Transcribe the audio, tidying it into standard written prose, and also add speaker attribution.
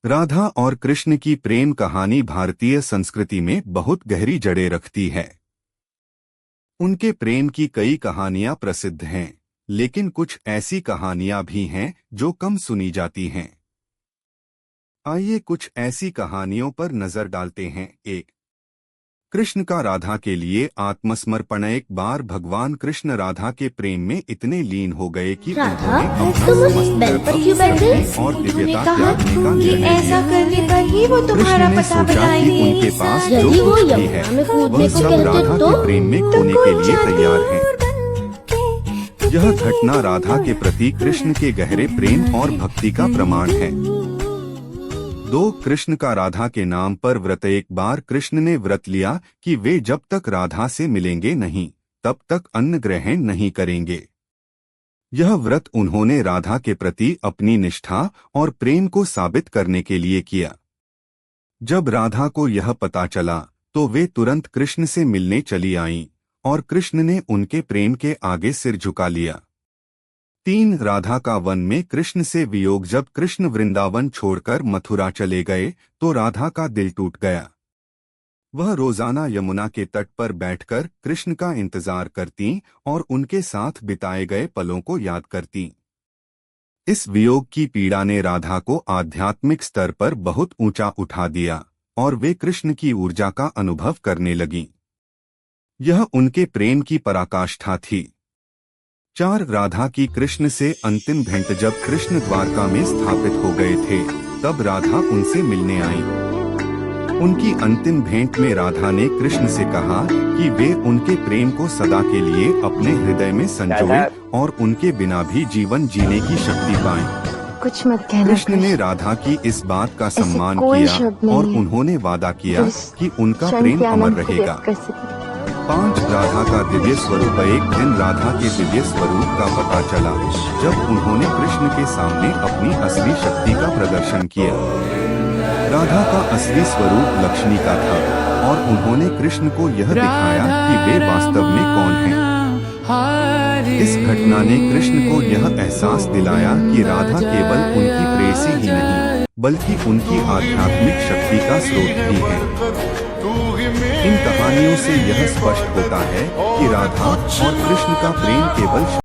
Speaker 1: राधा और कृष्ण की प्रेम कहानी भारतीय संस्कृति में बहुत गहरी जड़ें रखती है। उनके प्रेम की कई कहानियां प्रसिद्ध हैं, लेकिन कुछ ऐसी कहानियां भी हैं जो कम सुनी जाती हैं। आइए कुछ ऐसी कहानियों पर नजर डालते हैं। एक, कृष्ण का राधा के लिए आत्मसमर्पण। एक बार भगवान कृष्ण राधा के प्रेम में इतने लीन हो गए कि
Speaker 2: राधा,
Speaker 1: उन्होंने
Speaker 2: तुम उस बेल पर क्यों बैठे?
Speaker 1: और दिव्यता
Speaker 2: कहा
Speaker 1: त्यागने का
Speaker 2: कि
Speaker 1: निर्णय
Speaker 2: ऐसा
Speaker 1: लिया।
Speaker 2: करने पर ही वो तुम्हारा
Speaker 1: कृष्ण ने
Speaker 2: पता
Speaker 1: सोचा कि
Speaker 2: बताएंगे।
Speaker 1: उनके पास जो
Speaker 2: यदि वो
Speaker 1: कुछ भी
Speaker 2: यमुना
Speaker 1: है
Speaker 2: में कूदने
Speaker 1: वह
Speaker 2: को
Speaker 1: सब
Speaker 2: कहते
Speaker 1: राधा
Speaker 2: तो
Speaker 1: के प्रेम में खोने के लिए तैयार हैं। यह घटना राधा के प्रति कृष्ण के गहरे प्रेम और भक्ति का प्रमाण है। 2, कृष्ण का राधा के नाम पर व्रत। एक बार कृष्ण ने व्रत लिया कि वे जब तक राधा से मिलेंगे नहीं तब तक अन्न ग्रहण नहीं करेंगे। यह व्रत उन्होंने राधा के प्रति अपनी निष्ठा और प्रेम को साबित करने के लिए किया। जब राधा को यह पता चला तो वे तुरंत कृष्ण से मिलने चली आईं और कृष्ण ने उनके प्रेम के आगे सिर झुका लिया। 3, राधा का वन में कृष्ण से वियोग। जब कृष्ण वृंदावन छोड़कर मथुरा चले गए तो राधा का दिल टूट गया। वह रोजाना यमुना के तट पर बैठकर कृष्ण का इंतजार करती और उनके साथ बिताए गए पलों को याद करती। इस वियोग की पीड़ा ने राधा को आध्यात्मिक स्तर पर बहुत ऊंचा उठा दिया और वे कृष्ण की ऊर्जा का अनुभव करने लगीं। यह उनके प्रेम की पराकाष्ठा थी। 4, राधा की कृष्ण से अंतिम भेंट। जब कृष्ण द्वारका में स्थापित हो गए थे तब राधा उनसे मिलने आई। उनकी अंतिम भेंट में राधा ने कृष्ण से कहा कि वे उनके प्रेम को सदा के लिए अपने हृदय में संजोएं और उनके बिना भी जीवन जीने की शक्ति पाएं।
Speaker 2: कुछ मत कहना।
Speaker 1: कृष्ण ने राधा की इस बात का सम्मान किया और उन्होंने वादा किया कि उनका प्रेम अमर रहेगा। 5, राधा का दिव्य स्वरूप। एक दिन राधा के दिव्य स्वरूप का पता चला जब उन्होंने कृष्ण के सामने अपनी असली शक्ति का प्रदर्शन किया। राधा का असली स्वरूप लक्ष्मी का था और उन्होंने कृष्ण को यह दिखाया कि वे वास्तव में कौन हैं। इस घटना ने कृष्ण को यह एहसास दिलाया कि राधा केवल उनकी प्रेयसी ही नहीं बल्कि उनकी आध्यात्मिक शक्ति का स्रोत भी है। इन कहानियों से यह स्पष्ट होता है कि राधा और कृष्ण का प्रेम केवल